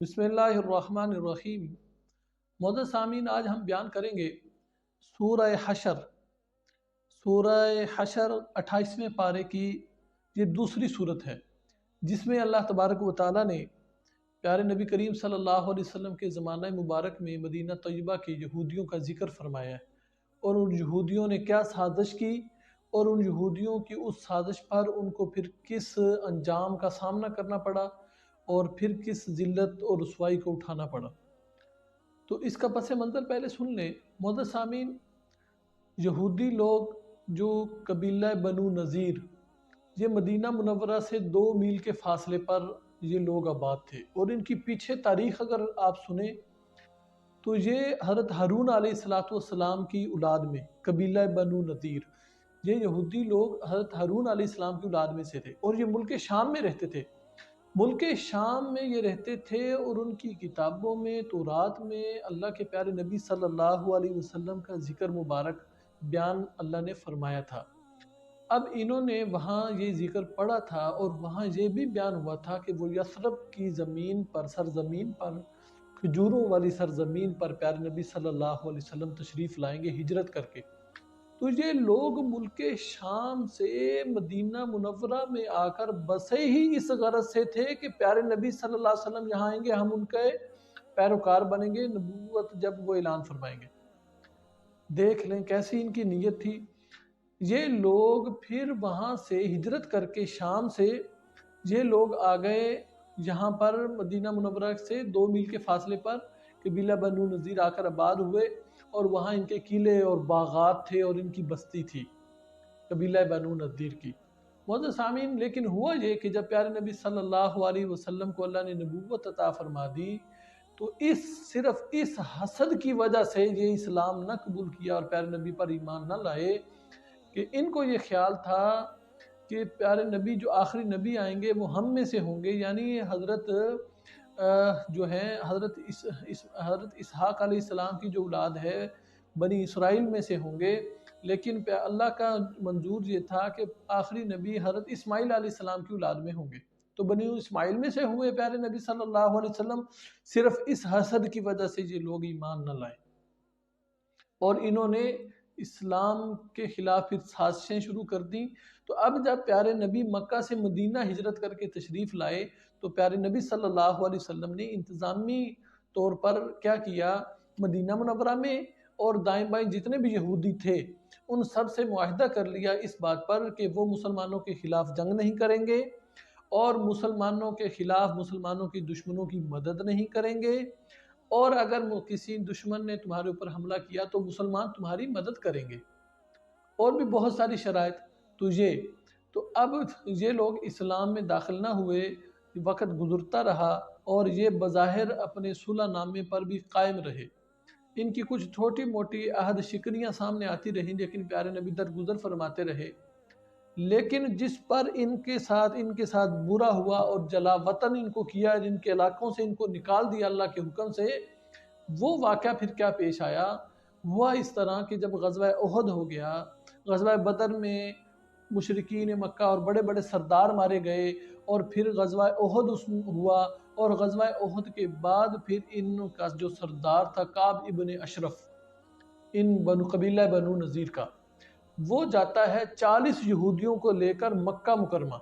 بسم اللہ الرحمن الرحیم۔ معزز سامعین، آج ہم بیان کریں گے سورہ حشر۔ سورہ حشر 28ویں پارے کی یہ دوسری صورت ہے، جس میں اللہ تبارک و تعالیٰ نے پیارے نبی کریم صلی اللہ علیہ وسلم کے زمانہ مبارک میں مدینہ طیبہ کے یہودیوں کا ذکر فرمایا ہے، اور ان یہودیوں نے کیا سازش کی، اور ان یہودیوں کی اس سازش پر ان کو پھر کس انجام کا سامنا کرنا پڑا، اور پھر کس ذلت اور رسوائی کو اٹھانا پڑا۔ تو اس کا پس منظر پہلے سن لیں معزز سامعین۔ یہودی لوگ جو قبیلہ بنو نذیر، یہ مدینہ منورہ سے 2 میل کے فاصلے پر یہ لوگ آباد تھے، اور ان کی پیچھے تاریخ اگر آپ سنیں تو یہ حضرت ہارون علیہ السلام کی اولاد میں قبیلہ بنو نذیر، یہ یہودی لوگ حضرت ہارون علیہ السلام کی اولاد میں سے تھے، اور یہ ملک شام میں رہتے تھے۔ ملک شام میں یہ رہتے تھے، اور ان کی کتابوں میں تورات میں اللہ کے پیارے نبی صلی اللہ علیہ وسلم کا ذکر مبارک بیان اللہ نے فرمایا تھا۔ اب انہوں نے وہاں یہ ذکر پڑھا تھا، اور وہاں یہ بھی بیان ہوا تھا کہ وہ یثرب کی زمین پر، سرزمین پر، کھجوروں والی سرزمین پر پیارے نبی صلی اللہ علیہ وسلم تشریف لائیں گے ہجرت کر کے۔ تو یہ لوگ ملک شام سے مدینہ منورہ میں آ کر بسے ہی اس غرض سے تھے کہ پیارے نبی صلی اللہ علیہ وسلم یہاں آئیں گے، ہم ان کے پیروکار بنیں گے، نبوت جب وہ اعلان فرمائیں گے۔ دیکھ لیں کیسی ان کی نیت تھی۔ یہ لوگ پھر وہاں سے ہجرت کر کے شام سے یہ لوگ آ گئے یہاں پر مدینہ منورہ سے 2 میل کے فاصلے پر قبیلہ بنو نذیر آ کر آباد ہوئے، اور وہاں ان کے قلعے اور باغات تھے، اور ان کی بستی تھی قبیلہ بنو نذیر کی۔ معزز سامعین، لیکن ہوا یہ کہ جب پیارے نبی صلی اللہ علیہ وسلم کو اللہ نے نبوت عطا فرما دی، تو صرف اس حسد کی وجہ سے یہ اسلام نہ قبول کیا اور پیارے نبی پر ایمان نہ لائے، کہ ان کو یہ خیال تھا کہ پیارے نبی جو آخری نبی آئیں گے وہ ہم میں سے ہوں گے، یعنی حضرت جو ہے حضرت اسحاق علیہ السلام کی جو اولاد ہے بنی اسرائیل میں سے ہوں گے۔ لیکن اللہ کا منظور یہ تھا کہ آخری نبی حضرت اسماعیل علیہ السلام کی اولاد میں ہوں گے، تو بنی اسماعیل میں سے ہوئے پیارے نبی صلی اللہ علیہ وسلم۔ صرف اس حسد کی وجہ سے یہ لوگ ایمان نہ لائے، اور انہوں نے اسلام کے خلاف پھر سازشیں شروع کر دیں۔ تو اب جب پیارے نبی مکہ سے مدینہ ہجرت کر کے تشریف لائے، تو پیارے نبی صلی اللہ علیہ وسلم نے انتظامی طور پر کیا کیا، مدینہ منورہ میں اور دائیں بائیں جتنے بھی یہودی تھے ان سب سے معاہدہ کر لیا اس بات پر کہ وہ مسلمانوں کے خلاف جنگ نہیں کریں گے، اور مسلمانوں کے خلاف مسلمانوں کی دشمنوں کی مدد نہیں کریں گے، اور اگر کسی دشمن نے تمہارے اوپر حملہ کیا تو مسلمان تمہاری مدد کریں گے، اور بھی بہت ساری شرائط۔ تو اب یہ لوگ اسلام میں داخل نہ ہوئے، وقت گزرتا رہا، اور یہ بظاہر اپنے صلح نامے پر بھی قائم رہے۔ ان کی کچھ چھوٹی موٹی عہد شکنیاں سامنے آتی رہیں، لیکن پیارے نبی درگزر فرماتے رہے۔ لیکن جس پر ان کے ساتھ برا ہوا اور جلا وطن ان کو کیا، جن کے علاقوں سے ان کو نکال دیا اللہ کے حکم سے، وہ واقعہ پھر کیا پیش آیا؟ ہوا اس طرح کہ جب غزوہ احد ہو گیا، غزوہ بدر میں مشرکین مکہ اور بڑے بڑے سردار مارے گئے، اور پھر غزوہ احد ہوا، اور غزوہ احد کے بعد پھر ان کا جو سردار تھا کعب ابن اشرف، ان قبیلہ بنو نذیر کا، وہ جاتا ہے 40 یہودیوں کو لے کر مکہ مکرمہ،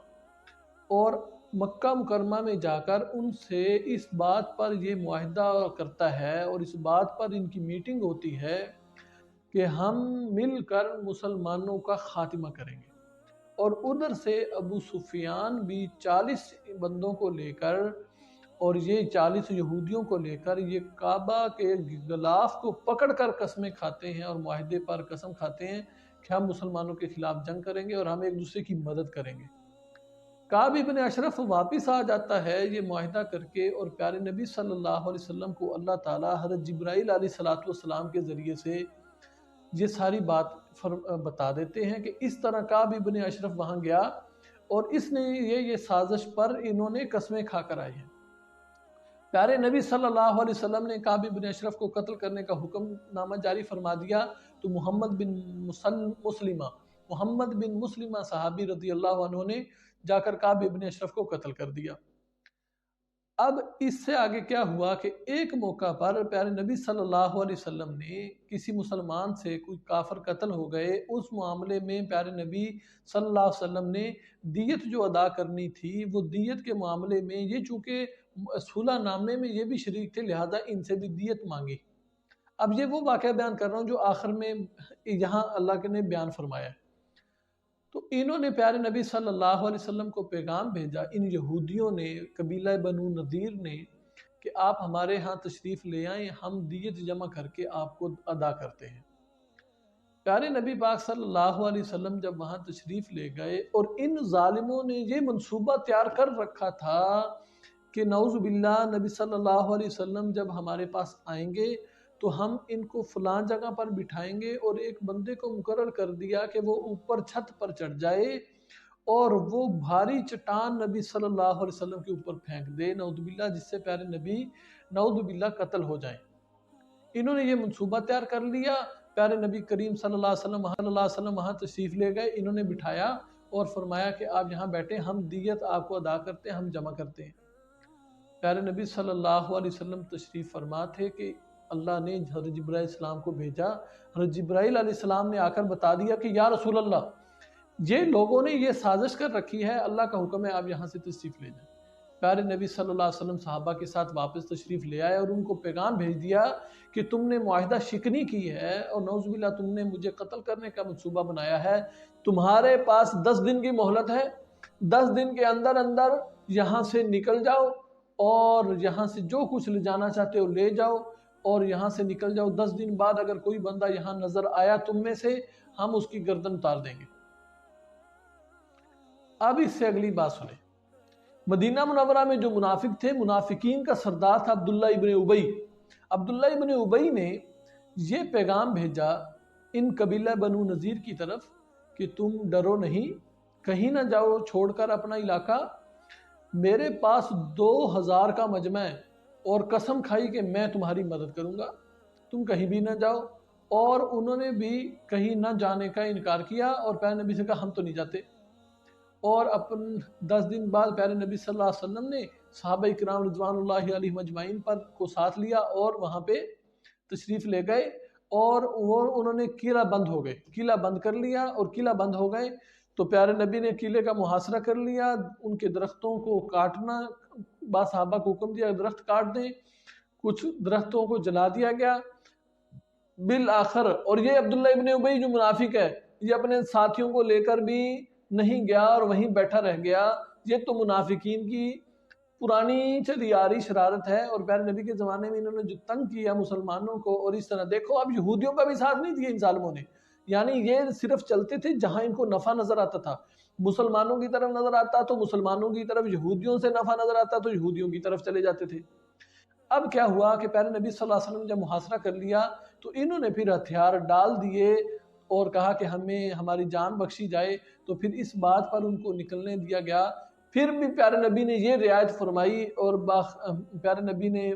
اور مکہ مکرمہ میں جا کر ان سے اس بات پر یہ معاہدہ کرتا ہے، اور اس بات پر ان کی میٹنگ ہوتی ہے کہ ہم مل کر مسلمانوں کا خاتمہ کریں گے۔ اور ادھر سے ابو سفیان بھی 40 بندوں کو لے کر، اور یہ 40 یہودیوں کو لے کر یہ کعبہ کے غلاف کو پکڑ کر قسمیں کھاتے ہیں، اور معاہدے پر قسم کھاتے ہیں کہ ہم مسلمانوں کے خلاف جنگ کریں گے اور ہم ایک دوسرے کی مدد کریں گے۔ کعب ابن اشرف واپس آ جاتا ہے یہ معاہدہ کر کے، اور پیارے نبی صلی اللہ علیہ وسلم کو اللہ تعالیٰ حضرت جبرائیل علیہ السلام کے ذریعے سے یہ ساری بات بتا دیتے ہیں کہ اس طرح کعب ابن اشرف وہاں گیا، اور اس نے یہ سازش پر انہوں نے قسمیں کھا کر آئے ہیں۔ پیارے نبی صلی اللہ علیہ وسلم نے کعب ابن اشرف کو قتل کرنے کا حکم نامہ جاری فرما دیا، تو محمد بن مسلمہ صحابی رضی اللہ عنہ نے جا کر کعب ابن اشرف کو قتل کر دیا۔ اب اس سے آگے کیا ہوا کہ ایک موقع پر پیارے نبی صلی اللہ علیہ وسلم نے کسی مسلمان سے کوئی کافر قتل ہو گئے، اس معاملے میں پیارے نبی صلی اللہ علیہ وسلم نے دیت جو ادا کرنی تھی، وہ دیت کے معاملے میں یہ چونکہ صلح نامے میں یہ بھی شریک تھے، لہذا ان سے بھی دیت مانگی۔ اب یہ وہ واقعہ بیان کر رہا ہوں جو آخر میں یہاں اللہ کے نے بیان فرمایا ہے۔ تو انہوں نے پیارے نبی صلی اللہ علیہ وسلم کو پیغام بھیجا، ان یہودیوں نے، قبیلہ بنو نذیر نے، کہ آپ ہمارے ہاں تشریف لے آئیں، ہم دیت جمع کر کے آپ کو ادا کرتے ہیں۔ پیارے نبی پاک صلی اللہ علیہ وسلم جب وہاں تشریف لے گئے، اور ان ظالموں نے یہ منصوبہ تیار کر رکھا تھا کہ نعوذ باللہ نبی صلی اللہ علیہ وسلم جب ہمارے پاس آئیں گے تو ہم ان کو فلاں جگہ پر بٹھائیں گے، اور ایک بندے کو مقرر کر دیا کہ وہ اوپر چھت پر چڑھ جائے اور وہ بھاری چٹان نبی صلی اللہ علیہ وسلم کے اوپر پھینک دے، نعوذ باللہ، جس سے پیارے نبی نعوذ باللہ قتل ہو جائیں۔ انہوں نے یہ منصوبہ تیار کر لیا۔ پیارے نبی کریم صلی اللہ علیہ وسلم وہاں تشریف لے گئے، انہوں نے بٹھایا اور فرمایا کہ آپ یہاں بیٹھیں، ہم دیت آپ کو ادا کرتے ہیں، ہم جمع کرتے ہیں۔ پیارے نبی صلی اللہ علیہ وسلم تشریف فرما تھے کہ اللہ نے حضرت جبرائیل علیہ السلام کو بھیجا۔ حضرت جبرائیل علیہ السلام نے آ کر بتا دیا کہ یا رسول اللہ، یہ لوگوں نے یہ سازش کر رکھی ہے، اللہ کا حکم ہے آپ یہاں سے تشریف لے جائیں۔ پیارے نبی صلی اللہ علیہ وسلم صحابہ کے ساتھ واپس تشریف لے آئے اور ان کو پیغام بھیج دیا کہ تم نے معاہدہ شکنی کی ہے اور نعوذ باللہ تم نے مجھے قتل کرنے کا منصوبہ بنایا ہے، تمہارے پاس 10 دن کی مہلت ہے، 10 دن کے اندر اندر یہاں سے نکل جاؤ اور یہاں سے جو کچھ لے جانا چاہتے ہو لے جاؤ اور یہاں سے نکل جاؤ۔ 10 دن بعد اگر کوئی بندہ یہاں نظر آیا تم میں سے، ہم اس کی گردن اتار دیں گے۔ اب اس سے اگلی بات سنیں۔ مدینہ منورہ میں جو منافق تھے، منافقین کا سردار تھا عبداللہ ابن ابی۔ عبداللہ ابن ابی نے یہ پیغام بھیجا ان قبیلہ بنو نذیر کی طرف کہ تم ڈرو نہیں، کہیں نہ جاؤ چھوڑ کر اپنا علاقہ، میرے پاس 2000 کا مجمع ہے اور قسم کھائی کہ میں تمہاری مدد کروں گا، تم کہیں بھی نہ جاؤ۔ اور انہوں نے بھی کہیں نہ جانے کا انکار کیا اور پیارے نبی سے کہا ہم تو نہیں جاتے۔ اور 10 دن بعد پیارے نبی صلی اللہ علیہ وسلم نے صحابہ اکرام رضوان اللہ علیہ مجمعین پر کو ساتھ لیا اور وہاں پہ تشریف لے گئے، اور انہوں نے قلعہ بند ہو گئے، قلعہ بند کر لیا اور قلعہ بند ہو گئے۔ تو پیارے نبی نے قلعے کا محاصرہ کر لیا، ان کے درختوں کو کاٹنا، بعض صحابہ کو حکم دیا درخت کاٹ دیں، کچھ درختوں کو جلا دیا گیا بالآخر۔ اور یہ عبداللہ ابن ابی جو منافق ہے، یہ اپنے ساتھیوں کو لے کر بھی نہیں گیا اور وہیں بیٹھا رہ گیا۔ یہ تو منافقین کی پرانی چلی آ رہی شرارت ہے، اور پیارے نبی کے زمانے میں انہوں نے جو تنگ کیا مسلمانوں کو، اور اس طرح دیکھو اب یہودیوں کا بھی ساتھ نہیں دیا ان ظالموں نے، یعنی یہ صرف چلتے تھے جہاں ان کو نفع نظر آتا تھا، مسلمانوں کی طرف نظر آتا تو مسلمانوں کی طرف، یہودیوں سے نفع نظر آتا تو یہودیوں کی طرف چلے جاتے تھے۔ اب کیا ہوا کہ پیارے نبی صلی اللہ علیہ وسلم نے جب محاصرہ کر لیا تو انہوں نے پھر ہتھیار ڈال دیے اور کہا کہ ہمیں ہماری جان بخشی جائے، تو پھر اس بات پر ان کو نکلنے دیا گیا۔ پھر بھی پیارے نبی نے یہ رعایت فرمائی اور پیارے نبی نے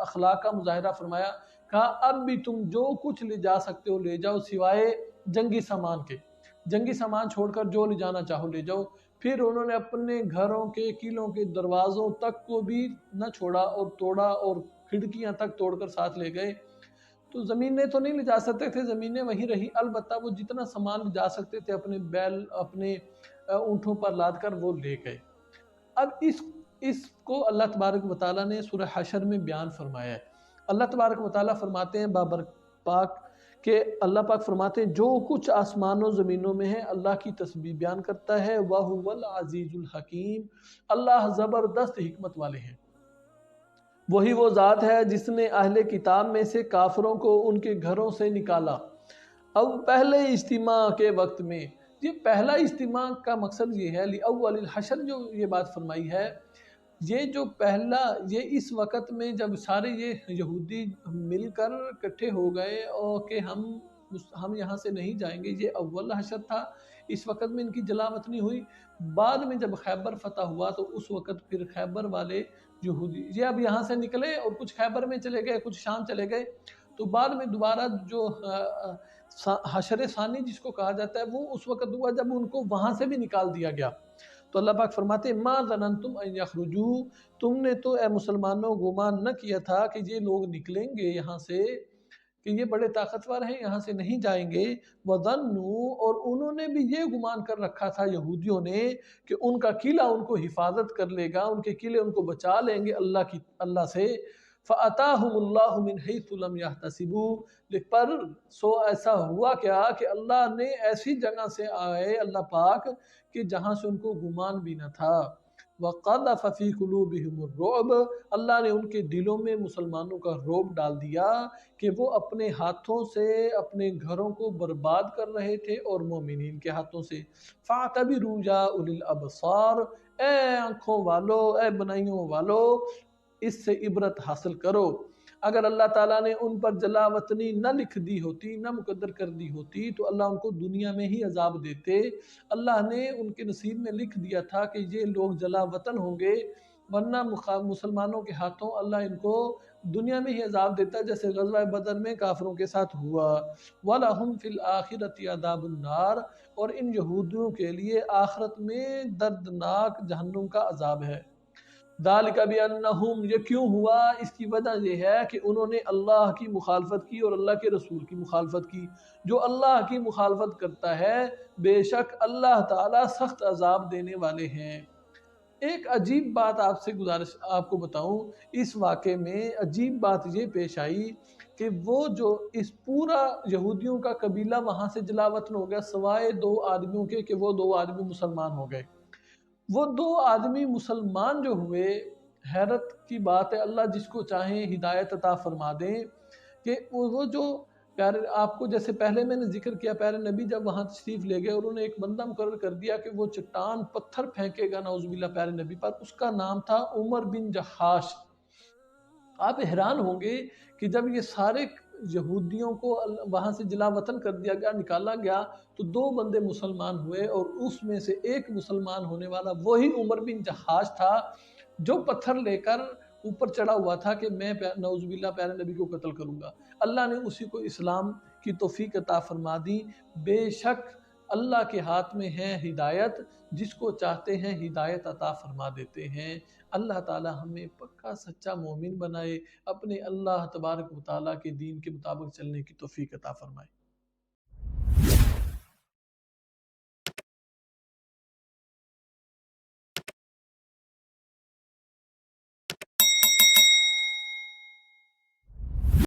اخلاق کا مظاہرہ فرمایا، کہا اب بھی تم جو کچھ لے جا سکتے ہو لے جاؤ سوائے جنگی سامان کے، جنگی سامان چھوڑ کر جو لے جانا چاہو لے جاؤ۔ پھر انہوں نے اپنے گھروں کے قلعوں کے دروازوں تک کو بھی نہ چھوڑا اور توڑا، اور کھڑکیاں تک توڑ کر ساتھ لے گئے۔ تو زمینیں تو نہیں لے جا سکتے تھے، زمینیں وہیں رہی، البتہ وہ جتنا سامان لے جا سکتے تھے اپنے بیل اپنے اونٹوں پر لاد کر وہ لے گئے۔ اب اس کو اللہ تبارک و تعالیٰ نے سورہ حشر میں بیان فرمایا ہے۔ اللہ تبارک و تعالیٰ فرماتے ہیں بابر پاک کہ اللہ پاک فرماتے ہیں جو کچھ آسمانوں زمینوں میں ہے اللہ کی تسبیح بیان کرتا ہے، وَهُوَ الْعَزِيزُ الْحَكِيمُ، اللہ زبردست حکمت والے ہیں۔ وہی وہ ذات ہے جس نے اہل کتاب میں سے کافروں کو ان کے گھروں سے نکالا۔ اب پہلے اجتماع کے وقت میں، یہ پہلا اجتماع کا مقصد یہ ہے، لِأَوَّلِ الْحَشْرِ جو یہ بات فرمائی ہے، یہ جو پہلا، یہ اس وقت میں جب سارے یہ یہودی مل کر اکٹھے ہو گئے اور کہ ہم یہاں سے نہیں جائیں گے، یہ اول حشر تھا، اس وقت میں ان کی جلا وطنی ہوئی۔ بعد میں جب خیبر فتح ہوا تو اس وقت پھر خیبر والے یہودی یہ اب یہاں سے نکلے اور کچھ خیبر میں چلے گئے، کچھ شام چلے گئے، تو بعد میں دوبارہ جو حشر ثانی جس کو کہا جاتا ہے وہ اس وقت ہوا جب ان کو وہاں سے بھی نکال دیا گیا۔ تو اللہ پاک فرماتے ما ظننتم ان یخرجو، تم نے تو اے مسلمانوں گمان نہ کیا تھا کہ یہ لوگ نکلیں گے یہاں سے، کہ یہ بڑے طاقتور ہیں یہاں سے نہیں جائیں گے۔ وَظَنُّوا، اور انہوں نے بھی یہ گمان کر رکھا تھا یہودیوں نے کہ ان کا قلعہ ان کو حفاظت کر لے گا، ان کے قلعے ان کو بچا لیں گے اللہ سے۔ فَأَتَاهُمُ اللَّهُ مِنْ حَيْثُ لَمْ يَحْتَسِبُوا، پر سو ایسا ہوا کیا کہ اللہ نے ایسی جگہ سے آئے اللہ پاک کہ جہاں سے ان کو گمان بھی نہ تھا۔ وَقَذَفَ فِي قُلُوبِهِمُ الرُّعْبَ، اللہ نے ان کے دلوں میں مسلمانوں کا رعب ڈال دیا کہ وہ اپنے ہاتھوں سے اپنے گھروں کو برباد کر رہے تھے اور مومنین کے ہاتھوں سے۔ فَاعْتَبِرُوا يَا أُولِي الْأَبْصَارِ، اے آنکھوں والو، اے بنائیوں والو، اس سے عبرت حاصل کرو۔ اگر اللہ تعالیٰ نے ان پر جلا وطنی نہ لکھ دی ہوتی، نہ مقدر کر دی ہوتی، تو اللہ ان کو دنیا میں ہی عذاب دیتے۔ اللہ نے ان کے نصیب میں لکھ دیا تھا کہ یہ لوگ جلا وطن ہوں گے، ورنہ مسلمانوں کے ہاتھوں اللہ ان کو دنیا میں ہی عذاب دیتا، جیسے غزوہ بدر میں کافروں کے ساتھ ہوا۔ وَلَهُمْ فِي الْآخِرَةِ عَذَابُ النَّارِ، اور ان یہودیوں کے لیے آخرت میں دردناک جہنم کا عذاب ہے۔ ذَلِكَ بِأَنَّهُمْ، یہ کیوں ہوا؟ اس کی وجہ یہ ہے کہ انہوں نے اللہ کی مخالفت کی اور اللہ کے رسول کی مخالفت کی۔ جو اللہ کی مخالفت کرتا ہے بے شک اللہ تعالیٰ سخت عذاب دینے والے ہیں۔ ایک عجیب بات آپ کو بتاؤں، اس واقعے میں عجیب بات یہ پیش آئی کہ وہ جو اس پورا یہودیوں کا قبیلہ وہاں سے جلا وطن ہو گیا سوائے 2 آدمیوں کے، کہ وہ 2 آدمی مسلمان ہو گئے۔ وہ 2 آدمی مسلمان جو ہوئے، حیرت کی بات ہے، اللہ جس کو چاہیں ہدایت عطا فرما دیں، کہ وہ جو پیارے، آپ کو جیسے پہلے میں نے ذکر کیا، پیارے نبی جب وہاں تشریف لے گئے اور انہوں نے ایک بندہ مقرر کر دیا کہ وہ چٹان پتھر پھینکے گا نعوذ باللہ پیارے نبی پر، اس کا نام تھا عمر بن جحاش۔ آپ حیران ہوں گے کہ جب یہ سارے یہودیوں کو وہاں سے جلا وطن کر دیا گیا، نکالا گیا، تو 2 بندے مسلمان ہوئے، اور اس میں سے ایک مسلمان ہونے والا وہی عمر بن جحاش تھا جو پتھر لے کر اوپر چڑھا ہوا تھا کہ میں نعوذ باللہ پیارے نبی کو قتل کروں گا۔ اللہ نے اسی کو اسلام کی توفیق عطا فرما دی۔ بے شک اللہ کے ہاتھ میں ہے ہدایت، جس کو چاہتے ہیں ہدایت عطا فرما دیتے ہیں۔ اللہ تعالی ہمیں پکا سچا مومن بنائے، اپنے اللہ تبارک و تعالیٰ کے دین کے مطابق چلنے کی توفیق عطا فرمائے۔